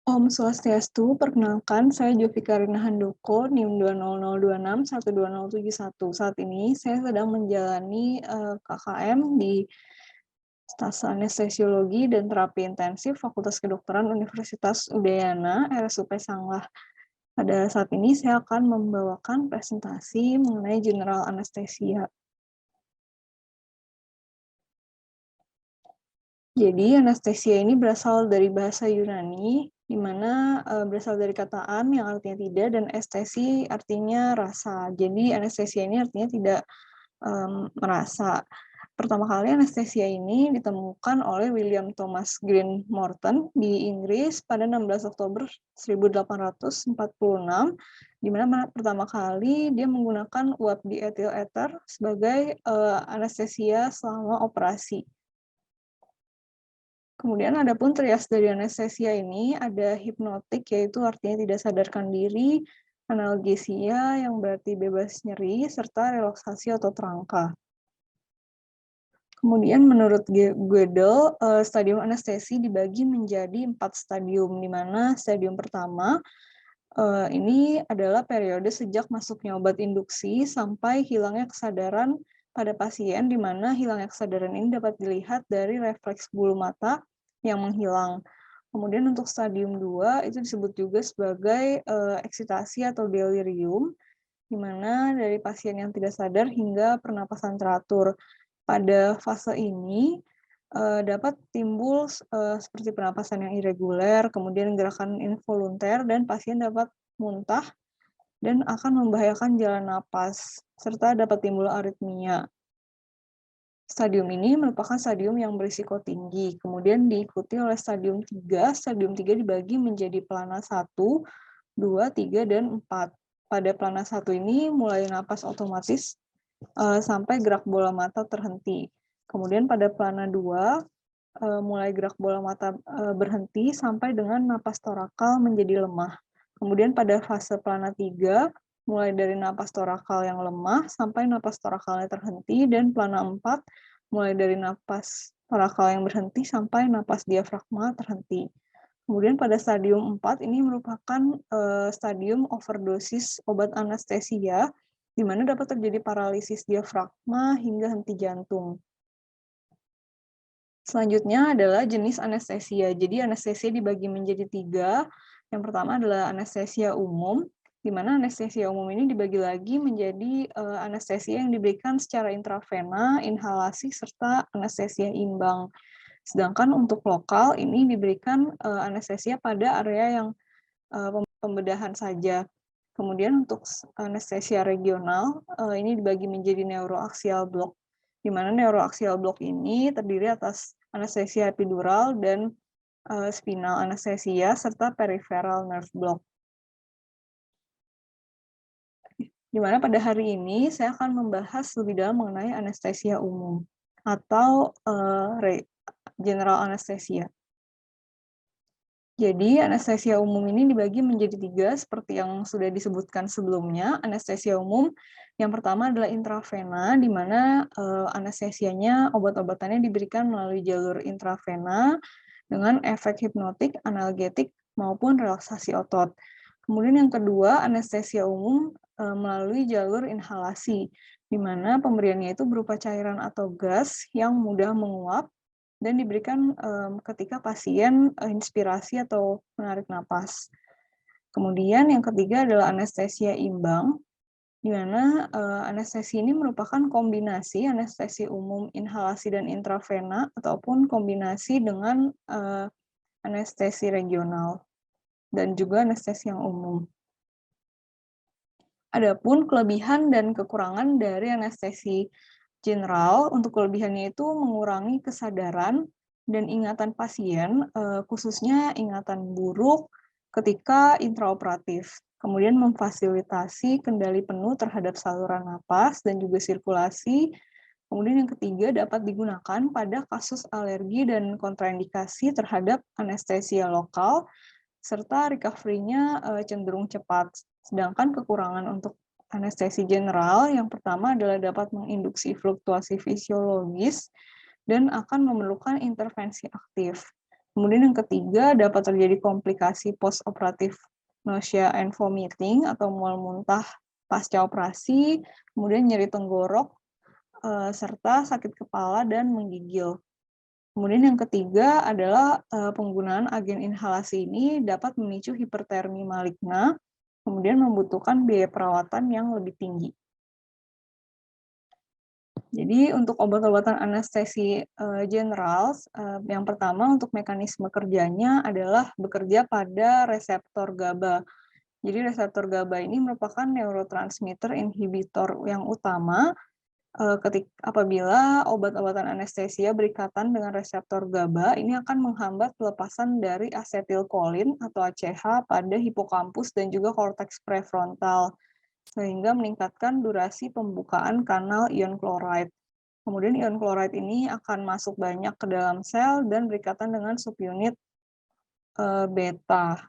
Om Swastiastu, perkenalkan saya Jovika Rina Handoko, NIM 20026120071. Saat ini saya sedang menjalani KKM di Stase Anestesiologi dan Terapi Intensif Fakultas Kedokteran Universitas Udayana, RSUP Sanglah. Pada saat ini saya akan membawakan presentasi mengenai general anesthesia. Jadi anestesia ini berasal dari bahasa Yunani, di mana berasal dari kata an yang artinya tidak, dan estesi artinya rasa. Jadi anestesia ini artinya tidak merasa. Pertama kali anestesia ini ditemukan oleh William Thomas Green Morton di Inggris pada 16 Oktober 1846, di mana pertama kali dia menggunakan uap dietil ether sebagai anestesia selama operasi. Kemudian ada pun trias dari anestesia ini, ada hipnotik, yaitu artinya tidak sadarkan diri, analgesia yang berarti bebas nyeri, serta relaksasi otot rangka. Kemudian menurut Gödel, stadium anestesi dibagi menjadi 4 stadium, di mana stadium pertama ini adalah periode sejak masuknya obat induksi sampai hilangnya kesadaran pada pasien, di mana hilangnya kesadaran ini dapat dilihat dari refleks bulu mata yang menghilang. Kemudian untuk stadium 2 itu disebut juga sebagai eksitasi atau delirium, di mana dari pasien yang tidak sadar hingga pernapasan teratur. Pada fase ini dapat timbul seperti pernapasan yang irreguler, kemudian gerakan involunter, dan pasien dapat muntah dan akan membahayakan jalan napas, serta dapat timbul aritmia. Stadium ini merupakan stadium yang berisiko tinggi, kemudian diikuti oleh stadium 3. Stadium 3 dibagi menjadi pelana 1, 2, 3, dan 4. Pada pelana 1 ini mulai napas otomatis sampai gerak bola mata terhenti. Kemudian pada pelana 2, mulai gerak bola mata berhenti sampai dengan napas torakal menjadi lemah. Kemudian pada fase pelana 3, mulai dari napas torakal yang lemah sampai napas torakalnya terhenti, dan pelana 4, mulai dari napas torakal yang berhenti sampai napas diafragma terhenti. Kemudian pada stadium 4 ini merupakan stadium overdosis obat anestesia, di mana dapat terjadi paralisis diafragma hingga henti jantung. Selanjutnya adalah jenis anestesia. Jadi anestesia dibagi menjadi 3. Yang pertama adalah anestesia umum, di mana anestesia umum ini dibagi lagi menjadi anestesia yang diberikan secara intravena, inhalasi, serta anestesia imbang. Sedangkan untuk lokal ini diberikan anestesia pada area yang pembedahan saja. Kemudian untuk anestesia regional ini dibagi menjadi neuroaxial block, di mana neuroaxial block ini terdiri atas anestesia epidural dan spinal anestesia serta peripheral nerve block. Di mana pada hari ini saya akan membahas lebih dalam mengenai anestesia umum atau general anesthesia. Jadi anestesia umum ini dibagi menjadi 3 seperti yang sudah disebutkan sebelumnya. Anestesia umum yang pertama adalah intravena, di mana anestesianya, obat-obatannya diberikan melalui jalur intravena dengan efek hipnotik, analgetik, maupun relaksasi otot. Kemudian yang kedua, anestesia umum melalui jalur inhalasi, di mana pemberiannya itu berupa cairan atau gas yang mudah menguap dan diberikan ketika pasien inspirasi atau menarik napas. Kemudian yang ketiga adalah anestesia imbang, di mana anestesi ini merupakan kombinasi anestesi umum, inhalasi, dan intravena, ataupun kombinasi dengan anestesi regional, dan juga anestesi yang umum. Adapun kelebihan dan kekurangan dari anestesi general, untuk kelebihannya itu mengurangi kesadaran dan ingatan pasien, khususnya ingatan buruk ketika intraoperatif. Kemudian memfasilitasi kendali penuh terhadap saluran napas dan juga sirkulasi. Kemudian yang ketiga dapat digunakan pada kasus alergi dan kontraindikasi terhadap anestesia lokal, serta recovery-nya cenderung cepat. Sedangkan kekurangan untuk anestesi general yang pertama adalah dapat menginduksi fluktuasi fisiologis dan akan memerlukan intervensi aktif. Kemudian yang ketiga, dapat terjadi komplikasi postoperatif nausea and vomiting atau mual muntah pasca operasi, kemudian nyeri tenggorok, serta sakit kepala dan menggigil. Kemudian yang ketiga adalah penggunaan agen inhalasi ini dapat memicu hipertermi maligna, kemudian membutuhkan biaya perawatan yang lebih tinggi. Jadi untuk obat-obatan anestesi general, yang pertama untuk mekanisme kerjanya adalah bekerja pada reseptor GABA. Jadi reseptor GABA ini merupakan neurotransmitter inhibitor yang utama apabila obat-obatan anestesia berikatan dengan reseptor GABA, ini akan menghambat pelepasan dari asetilkolin atau ACH pada hipokampus dan juga korteks prefrontal, sehingga meningkatkan durasi pembukaan kanal ion chloride. Kemudian ion chloride ini akan masuk banyak ke dalam sel dan berikatan dengan subunit beta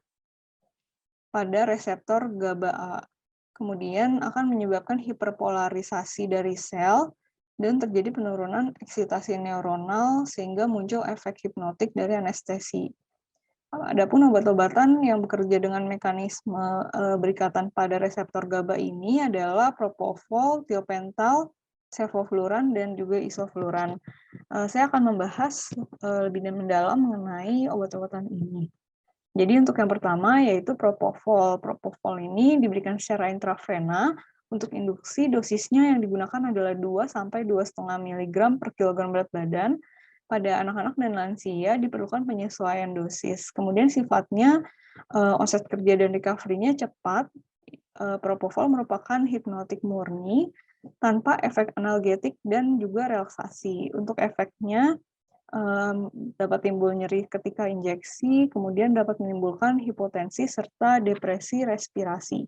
pada reseptor GABA-A. Kemudian akan menyebabkan hiperpolarisasi dari sel dan terjadi penurunan eksitasi neuronal sehingga muncul efek hipnotik dari anestesi. Adapun obat-obatan yang bekerja dengan mekanisme berikatan pada reseptor GABA ini adalah propofol, tiopental, sevofluran, dan juga isofluran. Saya akan membahas lebih mendalam mengenai obat-obatan ini. Jadi untuk yang pertama yaitu propofol. Propofol ini diberikan secara intravena. Untuk induksi dosisnya yang digunakan adalah 2–2,5 mg per kilogram berat badan. Pada anak-anak dan lansia diperlukan penyesuaian dosis. Kemudian sifatnya onset kerja dan recovery-nya cepat. Propofol merupakan hipnotik murni tanpa efek analgetik dan juga relaksasi. Untuk efeknya dapat timbul nyeri ketika injeksi, kemudian dapat menimbulkan hipotensi serta depresi respirasi.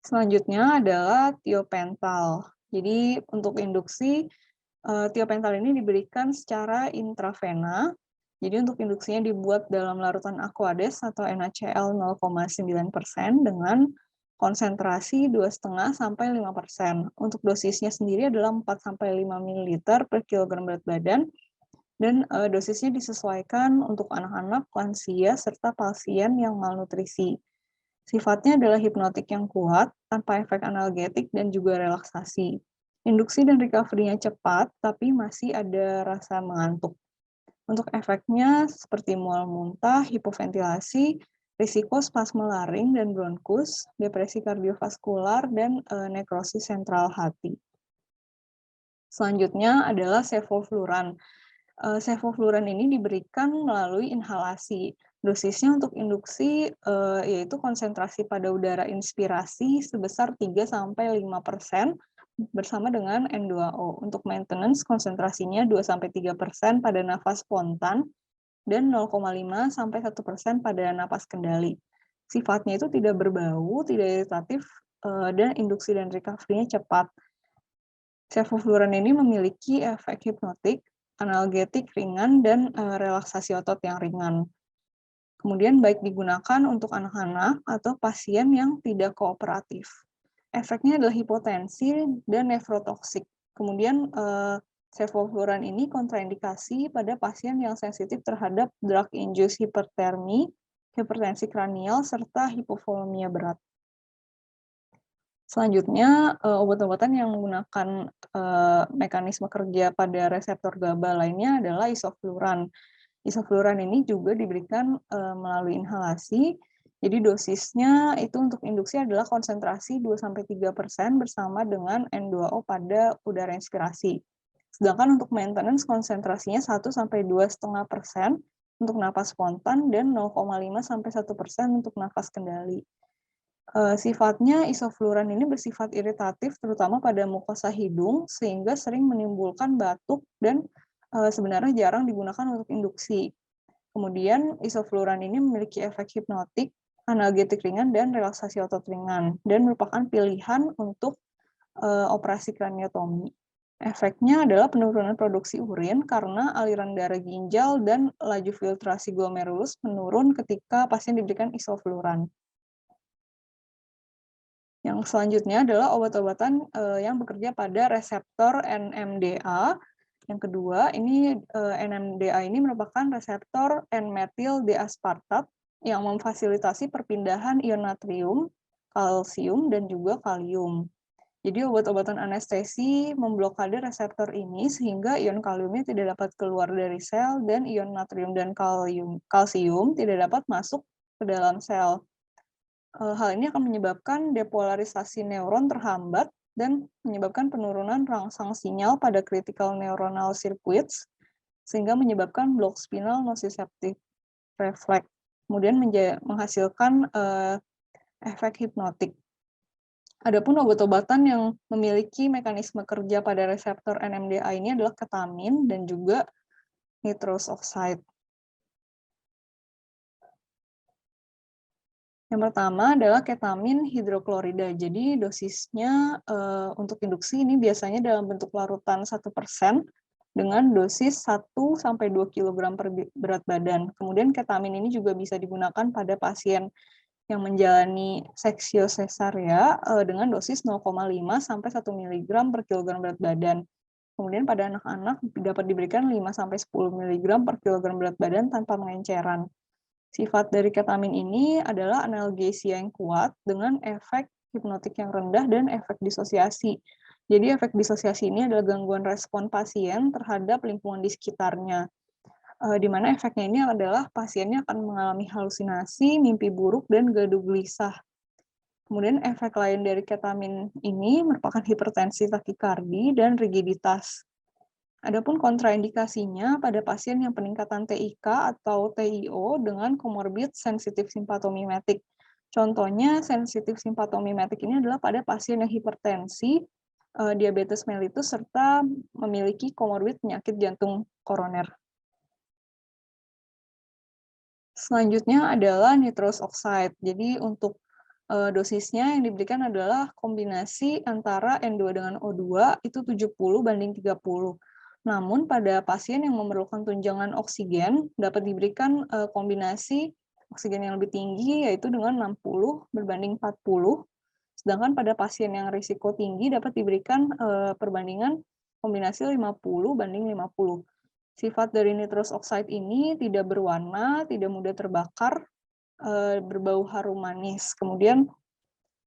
Selanjutnya adalah tiopental. Jadi untuk induksi, tiopental ini diberikan secara intravena. Jadi untuk induksinya dibuat dalam larutan Aquades atau NaCl 0,9% dengan konsentrasi 2,5–5%. Untuk dosisnya sendiri adalah 4–5 ml per kilogram berat badan, dan dosisnya disesuaikan untuk anak-anak, lansia, serta pasien yang malnutrisi. Sifatnya adalah hipnotik yang kuat, tanpa efek analgetik dan juga relaksasi. Induksi dan recovery-nya cepat, tapi masih ada rasa mengantuk. Untuk efeknya seperti mual muntah, hipoventilasi, risiko spasme laring dan bronkus, depresi kardiovaskular, dan nekrosis sentral hati. Selanjutnya adalah sevofluran. Sevofluran ini diberikan melalui inhalasi. Dosisnya untuk induksi yaitu konsentrasi pada udara inspirasi sebesar 3–5% bersama dengan N2O. Untuk maintenance konsentrasinya 2–3% pada nafas spontan dan 0,5–1% pada nafas kendali. Sifatnya itu tidak berbau, tidak iritatif, dan induksi dan recovery-nya cepat. Sevofluran ini memiliki efek hipnotik, analgetik ringan, dan relaksasi otot yang ringan. Kemudian baik digunakan untuk anak-anak atau pasien yang tidak kooperatif. Efeknya adalah hipotensi dan nefrotoksik. Kemudian sevofluran ini kontraindikasi pada pasien yang sensitif terhadap drug-induced hipertermi, hipertensi kranial, serta hipovolemia berat. Selanjutnya, obat-obatan yang menggunakan mekanisme kerja pada reseptor GABA lainnya adalah isofluran. Isofluran ini juga diberikan melalui inhalasi. Jadi dosisnya itu untuk induksi adalah konsentrasi 2–3% bersama dengan N2O pada udara inspirasi. Sedangkan untuk maintenance konsentrasinya 1–2,5% untuk nafas spontan dan 0,5–1% untuk nafas kendali. Sifatnya isofluran ini bersifat iritatif terutama pada mukosa hidung sehingga sering menimbulkan batuk dan sebenarnya jarang digunakan untuk induksi. Kemudian isofluran ini memiliki efek hipnotik, analgetik ringan, dan relaksasi otot ringan, dan merupakan pilihan untuk operasi kraniotomi. Efeknya adalah penurunan produksi urin karena aliran darah ginjal dan laju filtrasi glomerulus menurun ketika pasien diberikan isofluran. Yang selanjutnya adalah obat-obatan yang bekerja pada reseptor NMDA. Yang kedua, ini NMDA ini merupakan reseptor N-metil diaspartat yang memfasilitasi perpindahan ion natrium, kalsium, dan juga kalium. Jadi obat-obatan anestesi memblokade reseptor ini sehingga ion kaliumnya tidak dapat keluar dari sel dan ion natrium dan kalsium tidak dapat masuk ke dalam sel. Hal ini akan menyebabkan depolarisasi neuron terhambat dan menyebabkan penurunan rangsang sinyal pada critical neuronal circuits sehingga menyebabkan blok spinal nociceptive reflex. Kemudian menghasilkan efek hipnotik. Adapun obat-obatan yang memiliki mekanisme kerja pada reseptor NMDA ini adalah ketamin dan juga nitrous oxide. Yang pertama adalah ketamin hidroklorida. Jadi dosisnya untuk induksi ini biasanya dalam bentuk larutan 1% dengan dosis 1-2 kg per berat badan. Kemudian ketamin ini juga bisa digunakan pada pasien yang menjalani seksio sesaria dengan dosis 0,5 sampai 1 mg per kilogram berat badan. Kemudian pada anak-anak dapat diberikan 5 sampai 10 mg per kilogram berat badan tanpa mengenceran. Sifat dari ketamin ini adalah analgesia yang kuat dengan efek hipnotik yang rendah dan efek disosiasi. Jadi efek disosiasi ini adalah gangguan respon pasien terhadap lingkungan di sekitarnya. Di mana efeknya ini adalah pasiennya akan mengalami halusinasi, mimpi buruk, dan gaduh gelisah. Kemudian efek lain dari ketamin ini merupakan hipertensi takikardi dan rigiditas. Adapun kontraindikasinya pada pasien yang peningkatan TIK atau TIO dengan komorbid sensitif simpatomimetik. Contohnya sensitif simpatomimetik ini adalah pada pasien yang hipertensi, diabetes mellitus, serta memiliki komorbid penyakit jantung koroner. Selanjutnya adalah nitrous oxide. Jadi untuk dosisnya yang diberikan adalah kombinasi antara N2 dengan O2 itu 70:30. Namun pada pasien yang memerlukan tunjangan oksigen dapat diberikan kombinasi oksigen yang lebih tinggi yaitu dengan 60:40. Sedangkan pada pasien yang risiko tinggi dapat diberikan perbandingan kombinasi 50:50. Sifat dari nitrous oxide ini tidak berwarna, tidak mudah terbakar, berbau harum manis. Kemudian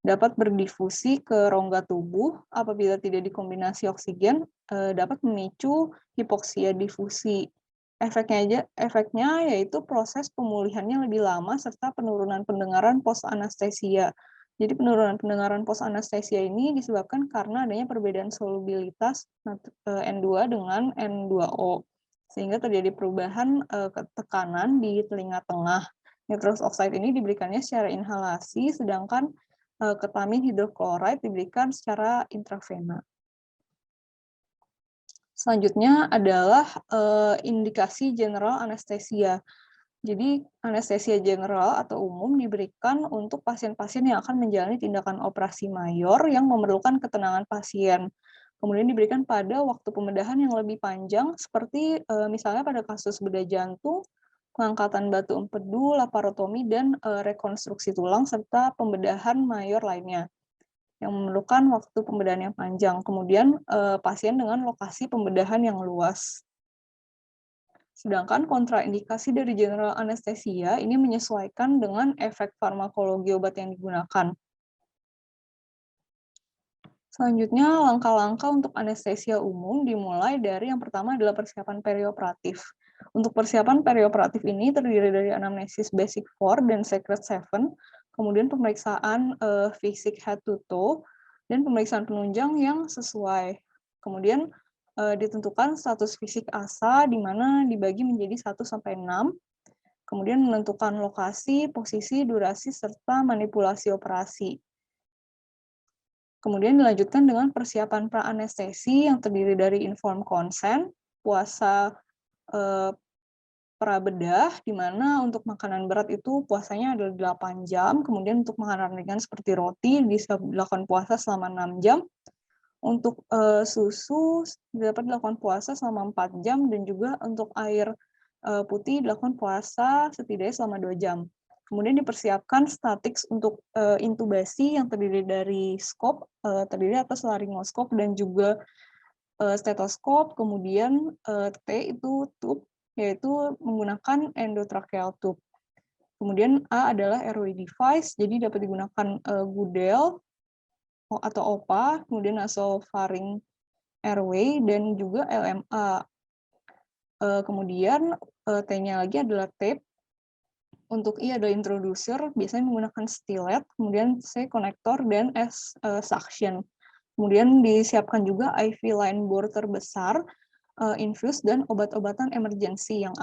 dapat berdifusi ke rongga tubuh apabila tidak dikombinasi oksigen, dapat memicu hipoksia difusi. Efeknya yaitu proses pemulihannya lebih lama serta penurunan pendengaran post anestesia. Jadi penurunan pendengaran post anestesia ini disebabkan karena adanya perbedaan solubilitas N2 dengan N2O. Sehingga terjadi perubahan tekanan di telinga tengah. Nitrous oxide ini diberikannya secara inhalasi, sedangkan ketamin hidroklorid diberikan secara intravena. Selanjutnya adalah indikasi general anestesia. Jadi anestesia general atau umum diberikan untuk pasien-pasien yang akan menjalani tindakan operasi mayor yang memerlukan ketenangan pasien. Kemudian diberikan pada waktu pembedahan yang lebih panjang, seperti misalnya pada kasus bedah jantung, pengangkatan batu empedu, laparotomi, dan rekonstruksi tulang, serta pembedahan mayor lainnya yang memerlukan waktu pembedahan yang panjang. Kemudian pasien dengan lokasi pembedahan yang luas. Sedangkan kontraindikasi dari general anestesia ini menyesuaikan dengan efek farmakologi obat yang digunakan. Selanjutnya, langkah-langkah untuk anestesia umum dimulai dari yang pertama adalah persiapan perioperatif. Untuk persiapan perioperatif ini terdiri dari anamnesis basic 4 dan secret 7, kemudian pemeriksaan fisik head to toe, dan pemeriksaan penunjang yang sesuai. Kemudian ditentukan status fisik ASA di mana dibagi menjadi 1-6, kemudian menentukan lokasi, posisi, durasi, serta manipulasi operasi. Kemudian dilanjutkan dengan persiapan pra-anestesi yang terdiri dari informed consent, puasa prabedah, di mana untuk makanan berat itu puasanya adalah 8 jam, kemudian untuk makanan ringan seperti roti bisa dilakukan puasa selama 6 jam, untuk susu dapat dilakukan puasa selama 4 jam, dan juga untuk air putih dilakukan puasa setidaknya selama 2 jam. Kemudian dipersiapkan statics untuk intubasi yang terdiri dari skop, terdiri atas laryngoskop dan juga stetoskop, kemudian T itu tube, yaitu menggunakan endotracheal tube. Kemudian A adalah airway device, jadi dapat digunakan gudel atau OPA, kemudian nasopharynx airway, dan juga LMA. Kemudian T-nya lagi adalah tape. Untuk I adalah introducer, biasanya menggunakan stilet, kemudian C konektor, dan S suction. Kemudian disiapkan juga IV line bore terbesar, infus, dan obat-obatan emergensi yang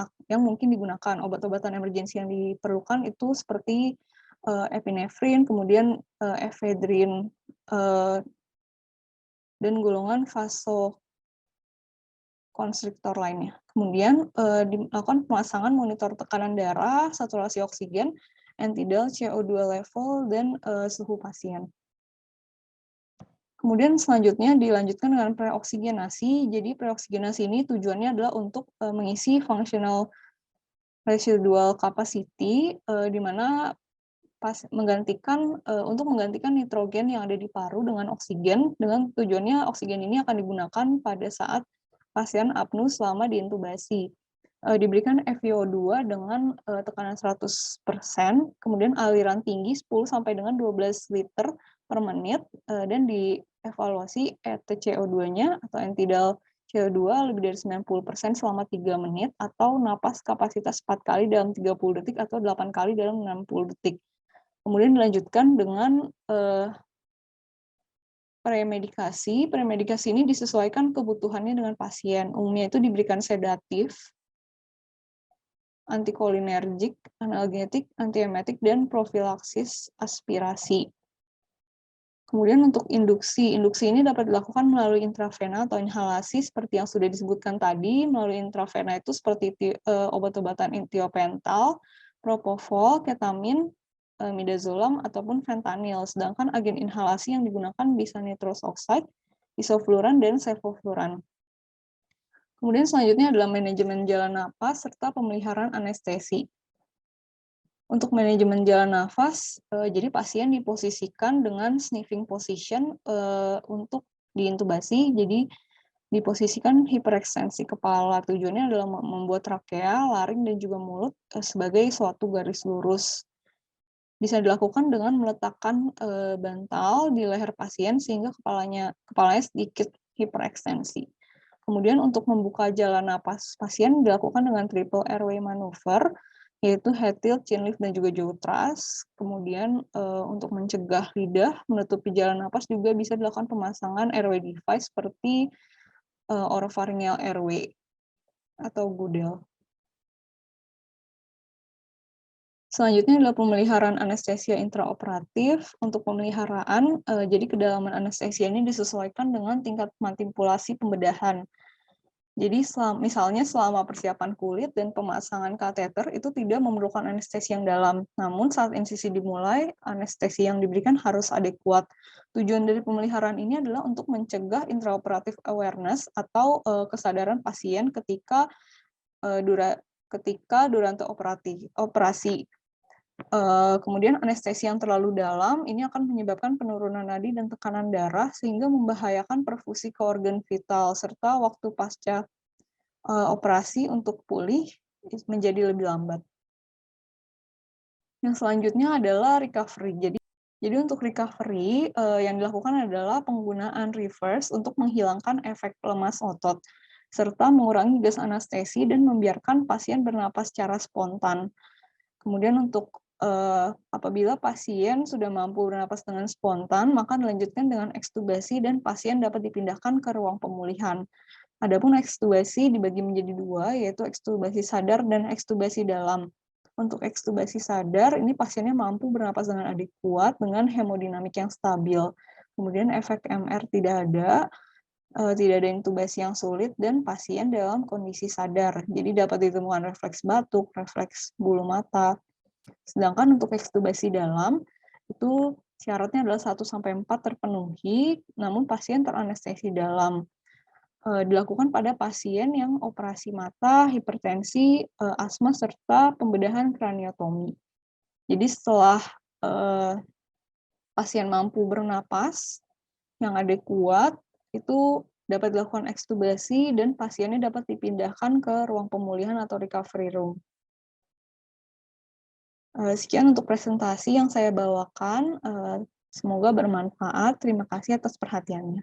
mungkin digunakan. Obat-obatan emergensi yang diperlukan itu seperti epinefrin, kemudian ephedrine, dan golongan vasokonstriktor lainnya. Kemudian dilakukan pemasangan monitor tekanan darah, saturasi oksigen, antidal, CO2 level, dan suhu pasien. Kemudian selanjutnya dilanjutkan dengan preoksigenasi. Jadi preoksigenasi ini tujuannya adalah untuk mengisi functional residual capacity, di mana untuk menggantikan nitrogen yang ada di paru dengan oksigen, dengan tujuannya oksigen ini akan digunakan pada saat pasien apnu selama diintubasi. Diberikan FiO2 dengan tekanan 100%, kemudian aliran tinggi 10 sampai dengan 12 liter per menit, dan dievaluasi ETCO2-nya atau antidal CO2 lebih dari 90% selama 3 menit, atau napas kapasitas 4 kali dalam 30 detik atau 8 kali dalam 60 detik. Kemudian dilanjutkan dengan premedikasi. Premedikasi ini disesuaikan kebutuhannya dengan pasien. Umumnya itu diberikan sedatif, antikolinergik, analgetik, antiemetik, dan profilaksis aspirasi. Kemudian untuk induksi ini dapat dilakukan melalui intravena atau inhalasi seperti yang sudah disebutkan tadi. Melalui intravena itu seperti obat-obatan tiopental, propofol, ketamin, midazolam, ataupun fentanyl. Sedangkan agen inhalasi yang digunakan bisa nitrous oxide, isofluran, dan sevofluran. Kemudian selanjutnya adalah manajemen jalan napas serta pemeliharaan anestesi. Untuk manajemen jalan nafas, jadi pasien diposisikan dengan sniffing position untuk diintubasi. Jadi diposisikan hiperekstensi kepala. Tujuannya adalah membuat trakea, laring, dan juga mulut sebagai suatu garis lurus. Bisa dilakukan dengan meletakkan bantal di leher pasien sehingga kepalanya sedikit hiperekstensi. Kemudian untuk membuka jalan napas pasien dilakukan dengan triple airway maneuver, yaitu head tilt, chin lift, dan juga jaw thrust. Kemudian untuk mencegah lidah menutupi jalan napas juga bisa dilakukan pemasangan airway device seperti oropharyngeal airway atau gudel. Selanjutnya adalah pemeliharaan anestesia intraoperatif. Untuk pemeliharaan, jadi kedalaman anestesia ini disesuaikan dengan tingkat manipulasi pembedahan. Jadi misalnya selama persiapan kulit dan pemasangan kateter itu tidak memerlukan anestesi yang dalam. Namun saat insisi dimulai, anestesi yang diberikan harus adekuat. Tujuan dari pemeliharaan ini adalah untuk mencegah intraoperative awareness atau kesadaran pasien ketika durante operasi. Kemudian anestesi yang terlalu dalam ini akan menyebabkan penurunan nadi dan tekanan darah sehingga membahayakan perfusi ke organ vital, serta waktu pasca operasi untuk pulih menjadi lebih lambat. Yang selanjutnya adalah recovery. Jadi untuk recovery yang dilakukan adalah penggunaan reverse untuk menghilangkan efek lemas otot, serta mengurangi gas anestesi dan membiarkan pasien bernapas secara spontan. Kemudian untuk apabila pasien sudah mampu bernapas dengan spontan, maka dilanjutkan dengan ekstubasi dan pasien dapat dipindahkan ke ruang pemulihan. Adapun ekstubasi dibagi menjadi dua, yaitu ekstubasi sadar dan ekstubasi dalam. Untuk ekstubasi sadar, ini pasiennya mampu bernapas dengan adekuat dengan hemodinamik yang stabil. Kemudian efek MR tidak ada intubasi yang sulit, dan pasien dalam kondisi sadar. Jadi dapat ditemukan refleks batuk, refleks bulu mata. Sedangkan untuk ekstubasi dalam, itu syaratnya adalah 1-4 terpenuhi, namun pasien teranestesi dalam. Dilakukan pada pasien yang operasi mata, hipertensi, asma, serta pembedahan kraniotomi. Jadi setelah pasien mampu bernapas yang adekuat, itu dapat dilakukan ekstubasi, dan pasiennya dapat dipindahkan ke ruang pemulihan atau recovery room. Sekian untuk presentasi yang saya bawakan, semoga bermanfaat. Terima kasih atas perhatiannya.